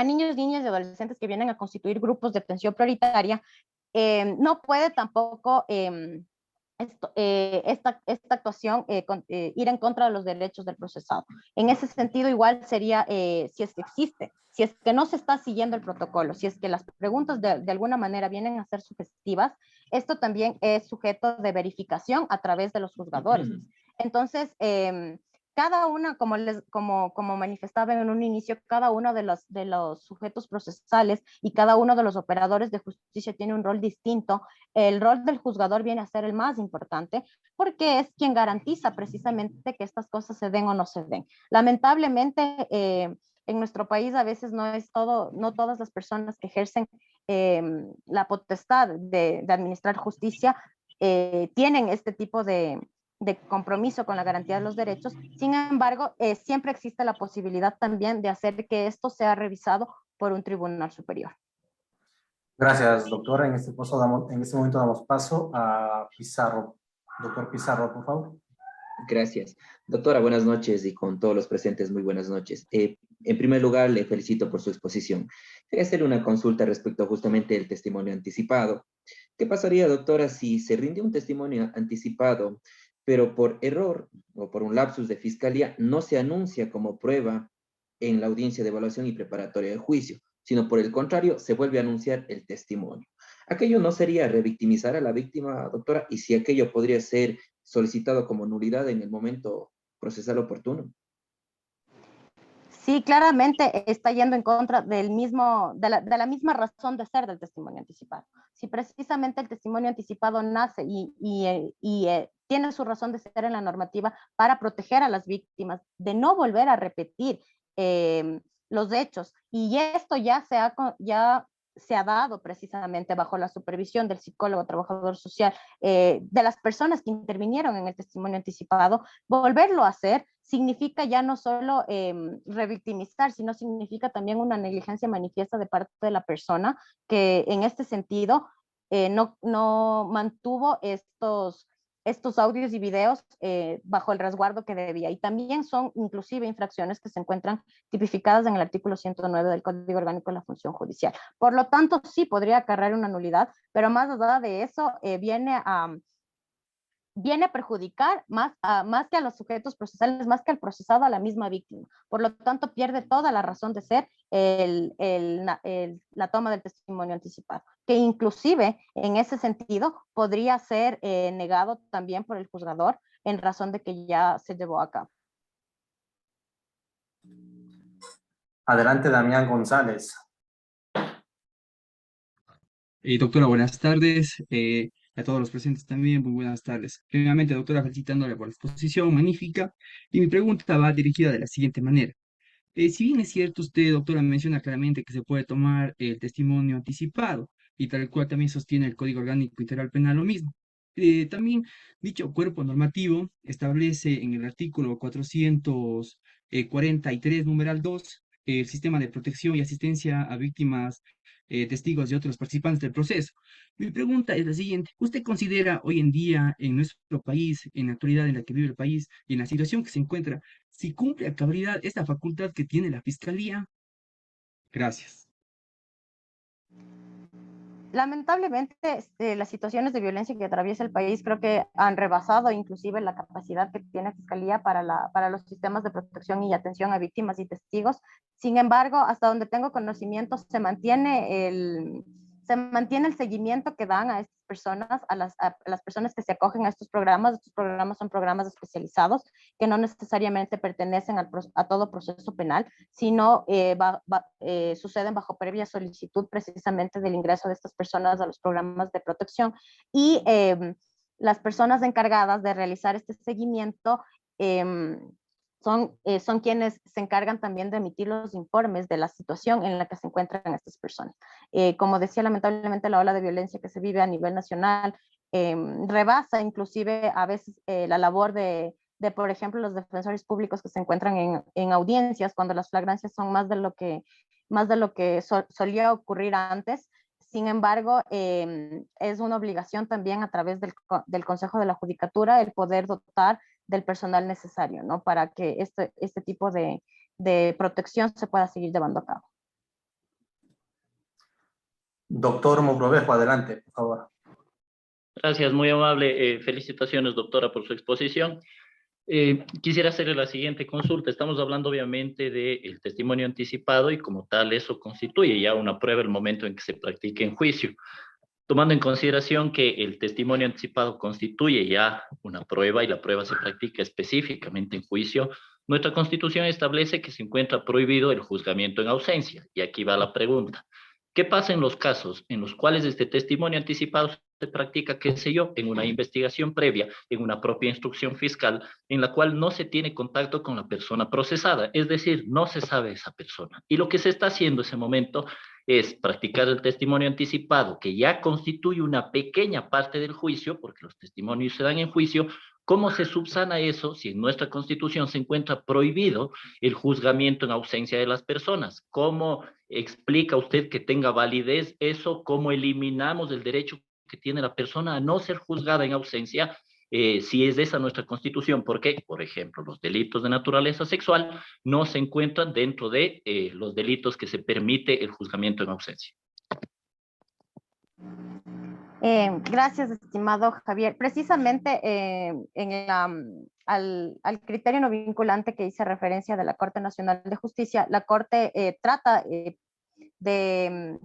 niños, niñas y adolescentes que vienen a constituir grupos de atención prioritaria, no puede tampoco esta actuación ir en contra de los derechos del procesado. En ese sentido, igual sería, si es que existe, si es que no se está siguiendo el protocolo, si es que las preguntas de alguna manera vienen a ser sugestivas, esto también es sujeto de verificación a través de los juzgadores. Entonces, cada una, como manifestaba en un inicio, cada uno de los sujetos procesales y cada uno de los operadores de justicia tiene un rol distinto. El rol del juzgador viene a ser el más importante porque es quien garantiza precisamente que estas cosas se den o no se den. Lamentablemente, en nuestro país a veces no todas las personas que ejercen la potestad de administrar justicia tienen este tipo de compromiso con la garantía de los derechos. Sin embargo, siempre existe la posibilidad también de hacer que esto sea revisado por un tribunal superior. Gracias, doctora. En este momento damos paso a Pizarro. Doctor Pizarro, por favor. Gracias. Doctora, buenas noches, y con todos los presentes, muy buenas noches. En primer lugar, le felicito por su exposición. Quería hacerle una consulta respecto justamente del testimonio anticipado. ¿Qué pasaría, doctora, si se rinde un testimonio anticipado, pero por error o por un lapsus de fiscalía no se anuncia como prueba en la audiencia de evaluación y preparatoria de juicio, sino por el contrario, se vuelve a anunciar el testimonio? ¿Aquello no sería revictimizar a la víctima, doctora? Y si aquello podría ser solicitado como nulidad en el momento procesal oportuno. Sí, claramente está yendo en contra de la misma razón de ser del testimonio anticipado. Si precisamente el testimonio anticipado nace y tiene su razón de ser en la normativa para proteger a las víctimas de no volver a repetir los hechos, y esto ya se ha dado precisamente bajo la supervisión del psicólogo, trabajador social, de las personas que intervinieron en el testimonio anticipado, volverlo a hacer significa ya no solo revictimizar, sino significa también una negligencia manifiesta de parte de la persona que en este sentido no mantuvo estos audios y videos bajo el resguardo que debía. Y también son inclusive infracciones que se encuentran tipificadas en el artículo 109 del Código Orgánico de la Función Judicial. Por lo tanto, sí podría acarrear una nulidad, pero más allá de eso viene a perjudicar más que a los sujetos procesales, más que al procesado, a la misma víctima. Por lo tanto, pierde toda la razón de ser la toma del testimonio anticipado, que inclusive en ese sentido podría ser negado también por el juzgador en razón de que ya se llevó a cabo. Adelante, Damián González. Doctora, buenas tardes. A todos los presentes también, muy buenas tardes. Primeramente, doctora, felicitándole por la exposición magnífica. Y mi pregunta va dirigida de la siguiente manera. Si bien es cierto, usted, doctora, menciona claramente que se puede tomar el testimonio anticipado, y tal cual también sostiene el Código Orgánico Integral Penal lo mismo. También dicho cuerpo normativo establece en el artículo 443, numeral 2, el sistema de protección y asistencia a víctimas, testigos y otros participantes del proceso. Mi pregunta es la siguiente. ¿Usted considera hoy en día en nuestro país, en la actualidad en la que vive el país y en la situación que se encuentra, si cumple a cabalidad esta facultad que tiene la Fiscalía? Gracias. Lamentablemente, las situaciones de violencia que atraviesa el país creo que han rebasado inclusive la capacidad que tiene Fiscalía para los sistemas de protección y atención a víctimas y testigos. Sin embargo, hasta donde tengo conocimiento, se mantiene el seguimiento que dan a estas personas, a las personas que se acogen a estos programas. Estos programas son programas especializados que no necesariamente pertenecen a todo proceso penal, sino suceden bajo previa solicitud precisamente del ingreso de estas personas a los programas de protección. Y las personas encargadas de realizar este seguimiento son quienes se encargan también de emitir los informes de la situación en la que se encuentran estas personas. Como decía, lamentablemente la ola de violencia que se vive a nivel nacional rebasa inclusive a veces la labor de, por ejemplo, los defensores públicos que se encuentran en audiencias, cuando las flagrancias son más de lo que solía ocurrir antes. Sin embargo, es una obligación también a través del Consejo de la Judicatura el poder dotar del personal necesario, ¿no? Para que este tipo de protección se pueda seguir llevando a cabo. Doctor Mogrovejo, adelante, por favor. Gracias, muy amable. Felicitaciones, doctora, por su exposición. Quisiera hacerle la siguiente consulta. Estamos hablando obviamente del testimonio anticipado y como tal eso constituye ya una prueba el momento en que se practique en juicio. Tomando en consideración que el testimonio anticipado constituye ya una prueba y la prueba se practica específicamente en juicio, nuestra Constitución establece que se encuentra prohibido el juzgamiento en ausencia. Y aquí va la pregunta. ¿Qué pasa en los casos en los cuales este testimonio anticipado se practica, qué sé yo, en una investigación previa, en una propia instrucción fiscal, en la cual no se tiene contacto con la persona procesada? Es decir, no se sabe esa persona. Y lo que se está haciendo en ese momento es practicar el testimonio anticipado, que ya constituye una pequeña parte del juicio, porque los testimonios se dan en juicio. ¿Cómo se subsana eso si en nuestra Constitución se encuentra prohibido el juzgamiento en ausencia de las personas? ¿Cómo explica usted que tenga validez eso? ¿Cómo eliminamos el derecho que tiene la persona a no ser juzgada en ausencia? Si es esa nuestra Constitución, porque, por ejemplo, los delitos de naturaleza sexual no se encuentran dentro de los delitos que se permite el juzgamiento en ausencia. Gracias, estimado Javier. Precisamente al criterio no vinculante que hice referencia de la Corte Nacional de Justicia, la Corte trata de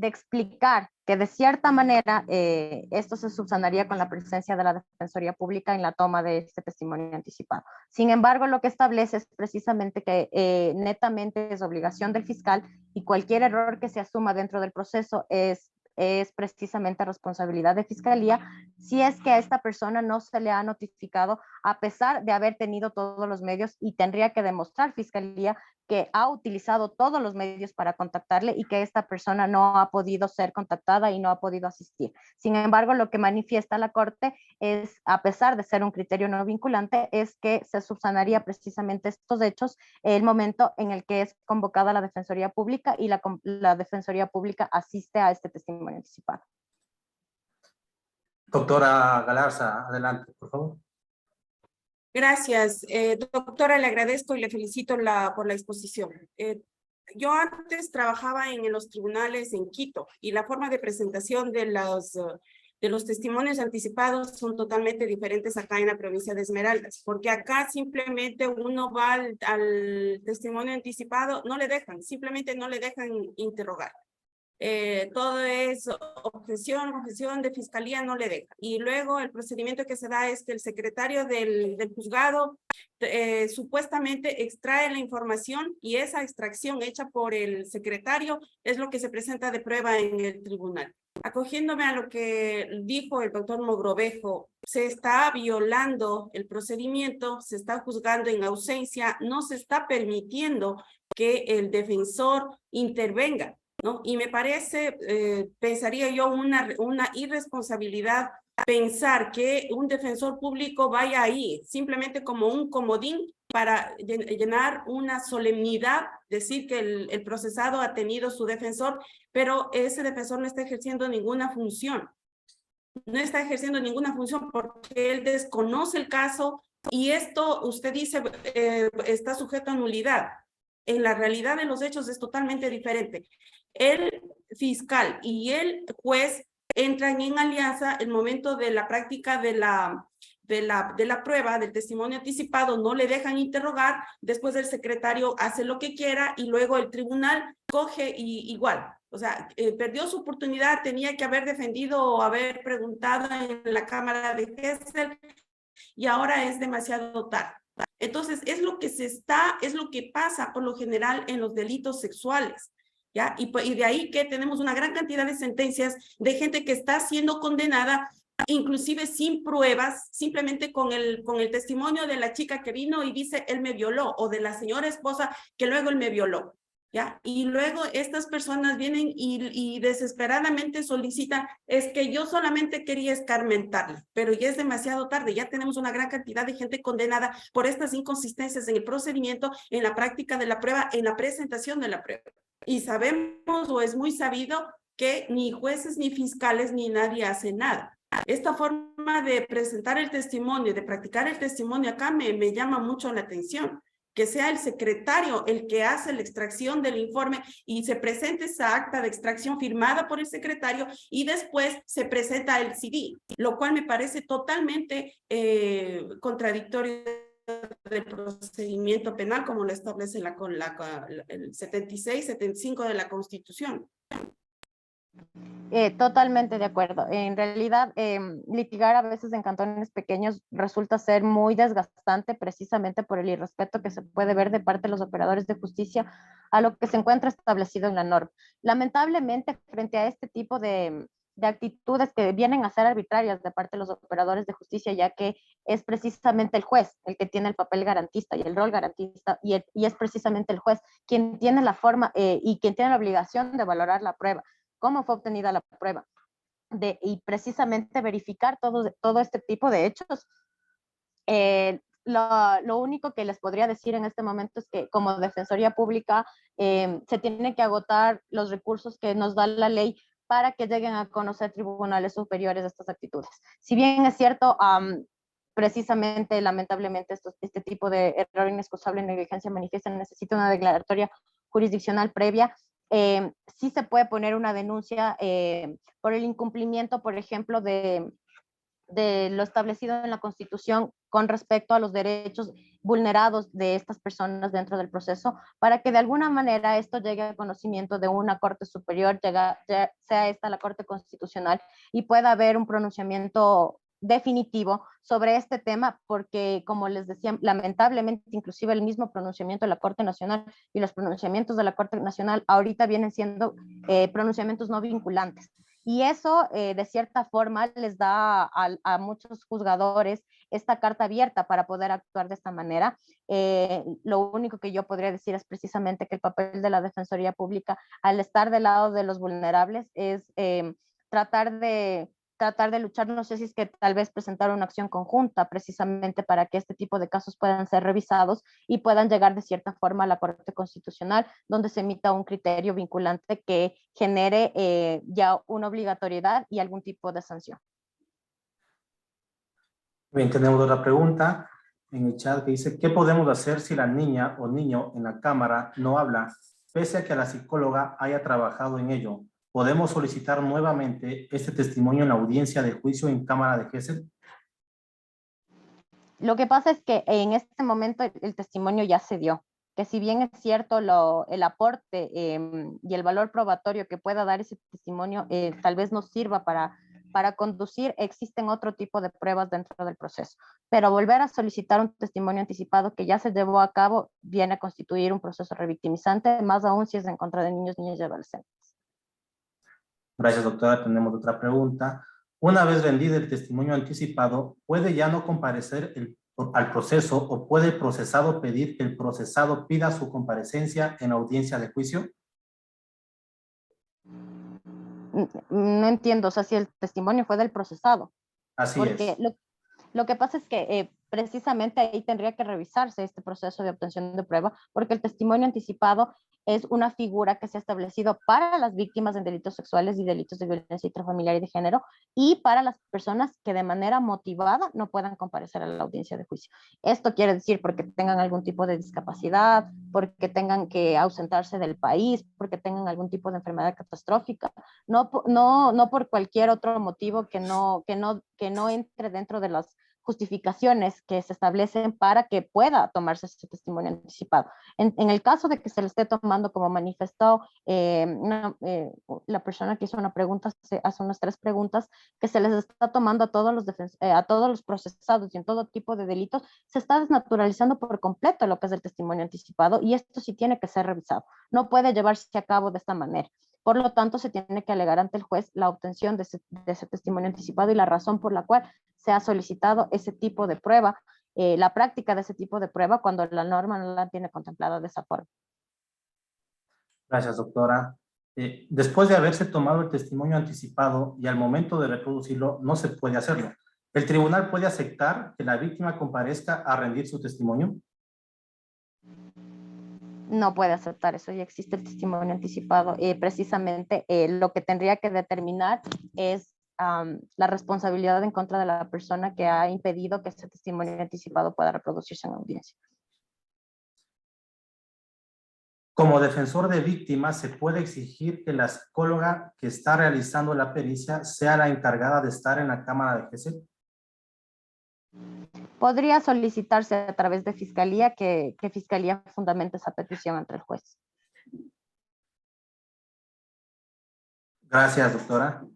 explicar que de cierta manera esto se subsanaría con la presencia de la Defensoría Pública en la toma de este testimonio anticipado. Sin embargo, lo que establece es precisamente que netamente es obligación del fiscal y cualquier error que se asuma dentro del proceso es precisamente responsabilidad de Fiscalía si es que a esta persona no se le ha notificado a pesar de haber tenido todos los medios, y tendría que demostrar Fiscalía que ha utilizado todos los medios para contactarle y que esta persona no ha podido ser contactada y no ha podido asistir. Sin embargo, lo que manifiesta la Corte es, a pesar de ser un criterio no vinculante, es que se subsanaría precisamente estos hechos el momento en el que es convocada la Defensoría Pública y la Defensoría Pública asiste a este testimonio anticipado. Doctora Galarza, adelante, por favor. Gracias, doctora, le agradezco y le felicito por la exposición. Yo antes trabajaba en los tribunales en Quito y la forma de presentación de los testimonios anticipados son totalmente diferentes acá en la provincia de Esmeraldas, porque acá simplemente uno va al testimonio anticipado, simplemente no le dejan interrogar. Todo es objeción de fiscalía, no le deja. Y luego el procedimiento que se da es que el secretario del juzgado supuestamente extrae la información y esa extracción hecha por el secretario es lo que se presenta de prueba en el tribunal. Acogiéndome a lo que dijo el doctor Mogrovejo, se está violando el procedimiento, se está juzgando en ausencia, no se está permitiendo que el defensor intervenga, ¿no? Y me parece, pensaría yo, una irresponsabilidad pensar que un defensor público vaya ahí simplemente como un comodín para llenar una solemnidad, decir que el procesado ha tenido su defensor, pero ese defensor no está ejerciendo ninguna función. No está ejerciendo ninguna función porque él desconoce el caso y esto, usted dice, está sujeto a nulidad. En la realidad de los hechos es totalmente diferente. El fiscal y el juez entran en alianza el momento de la práctica de la prueba, del testimonio anticipado, no le dejan interrogar, después el secretario hace lo que quiera y luego el tribunal coge y igual. O sea, perdió su oportunidad, tenía que haber defendido o haber preguntado en la Cámara de Gesell y ahora es demasiado tarde. Entonces, es lo que pasa por lo general en los delitos sexuales, ¿ya? Y de ahí que tenemos una gran cantidad de sentencias de gente que está siendo condenada, inclusive sin pruebas, simplemente con el testimonio de la chica que vino y dice, él me violó, o de la señora esposa que luego él me violó, ¿ya? Y luego estas personas vienen y desesperadamente solicitan, es que yo solamente quería escarmentarle, pero ya es demasiado tarde, ya tenemos una gran cantidad de gente condenada por estas inconsistencias en el procedimiento, en la práctica de la prueba, en la presentación de la prueba. Y sabemos, o es muy sabido, que ni jueces, ni fiscales, ni nadie hace nada. Esta forma de presentar el testimonio, de practicar el testimonio acá me llama mucho la atención. Que sea el secretario el que hace la extracción del informe y se presente esa acta de extracción firmada por el secretario y después se presenta el CD, lo cual me parece totalmente contradictorio del procedimiento penal como lo establece el 76, 75 de la Constitución. Totalmente de acuerdo. En realidad, litigar a veces en cantones pequeños resulta ser muy desgastante precisamente por el irrespeto que se puede ver de parte de los operadores de justicia a lo que se encuentra establecido en la norma. Lamentablemente, frente a este tipo de actitudes que vienen a ser arbitrarias de parte de los operadores de justicia, ya que es precisamente el juez el que tiene el papel garantista y el rol garantista, y es precisamente el juez quien tiene la forma y quien tiene la obligación de valorar la prueba, cómo fue obtenida la prueba, y precisamente verificar todo este tipo de hechos. Lo único que les podría decir en este momento es que como Defensoría Pública se tienen que agotar los recursos que nos da la ley para que lleguen a conocer tribunales superiores estas actitudes. Si bien es cierto, precisamente, lamentablemente, este tipo de error inexcusable, negligencia manifiesta, necesita una declaratoria jurisdiccional previa. Sí se puede poner una denuncia por el incumplimiento, por ejemplo, de lo establecido en la Constitución con respecto a los derechos vulnerados de estas personas dentro del proceso, para que de alguna manera esto llegue al conocimiento de una Corte Superior, sea esta la Corte Constitucional, y pueda haber un pronunciamiento definitivo sobre este tema, porque como les decía, lamentablemente inclusive el mismo pronunciamiento de la Corte Nacional y los pronunciamientos de la Corte Nacional ahorita vienen siendo pronunciamientos no vinculantes. Y eso, de cierta forma, les da a muchos juzgadores esta carta abierta para poder actuar de esta manera. Lo único que yo podría decir es precisamente que el papel de la Defensoría Pública, al estar del lado de los vulnerables, es tratar de luchar, no sé si es que tal vez presentar una acción conjunta precisamente para que este tipo de casos puedan ser revisados y puedan llegar de cierta forma a la Corte Constitucional, donde se emita un criterio vinculante que genere ya una obligatoriedad y algún tipo de sanción. Bien, tenemos otra pregunta en el chat que dice, ¿qué podemos hacer si la niña o niño en la cámara no habla, pese a que la psicóloga haya trabajado en ello? ¿Podemos solicitar nuevamente este testimonio en la audiencia de juicio en Cámara de Gesell? Lo que pasa es que en este momento el testimonio ya se dio, que si bien es cierto el aporte y el valor probatorio que pueda dar ese testimonio tal vez no sirva para conducir, existen otro tipo de pruebas dentro del proceso. Pero volver a solicitar un testimonio anticipado que ya se llevó a cabo viene a constituir un proceso revictimizante, más aún si es en contra de niños, niñas y adolescentes. Gracias, doctora. Tenemos otra pregunta. Una vez rendido el testimonio anticipado, ¿puede ya no comparecer al proceso o puede el procesado pedir que el procesado pida su comparecencia en la audiencia de juicio? No entiendo, o sea, si el testimonio fue del procesado. Así porque es. Lo que pasa es que precisamente ahí tendría que revisarse este proceso de obtención de prueba, porque el testimonio anticipado es una figura que se ha establecido para las víctimas de delitos sexuales y delitos de violencia intrafamiliar y de género, y para las personas que de manera motivada no puedan comparecer a la audiencia de juicio. Esto quiere decir porque tengan algún tipo de discapacidad, porque tengan que ausentarse del país, porque tengan algún tipo de enfermedad catastrófica, no por cualquier otro motivo que no entre dentro de las justificaciones que se establecen para que pueda tomarse ese testimonio anticipado. En el caso de que se le esté tomando, como manifestó la persona que hizo una pregunta hace unas 3 preguntas, que se les está tomando a todos los procesados y en todo tipo de delitos, se está desnaturalizando por completo lo que es el testimonio anticipado, y esto sí tiene que ser revisado. No puede llevarse a cabo de esta manera. Por lo tanto, se tiene que alegar ante el juez la obtención de ese testimonio anticipado y la razón por la cual se ha solicitado ese tipo de prueba, la práctica de ese tipo de prueba cuando la norma no la tiene contemplada de esa forma. Gracias, doctora. Después de haberse tomado el testimonio anticipado y al momento de reproducirlo, no se puede hacerlo. ¿El tribunal puede aceptar que la víctima comparezca a rendir su testimonio? No puede aceptar eso, ya existe el testimonio anticipado. Precisamente lo que tendría que determinar es la responsabilidad en contra de la persona que ha impedido que ese testimonio anticipado pueda reproducirse en audiencia. Como defensor de víctimas, ¿se puede exigir que la psicóloga que está realizando la pericia sea la encargada de estar en la Cámara de Gesell? Podría solicitarse a través de Fiscalía que Fiscalía fundamente esa petición ante el juez. Gracias, doctora.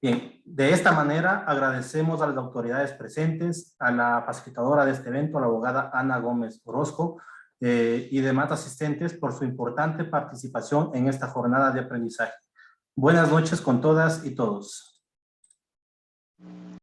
Bien, de esta manera agradecemos a las autoridades presentes, a la facilitadora de este evento, la abogada Ana Gómez Orozco, y demás asistentes por su importante participación en esta jornada de aprendizaje. Buenas noches con todas y todos.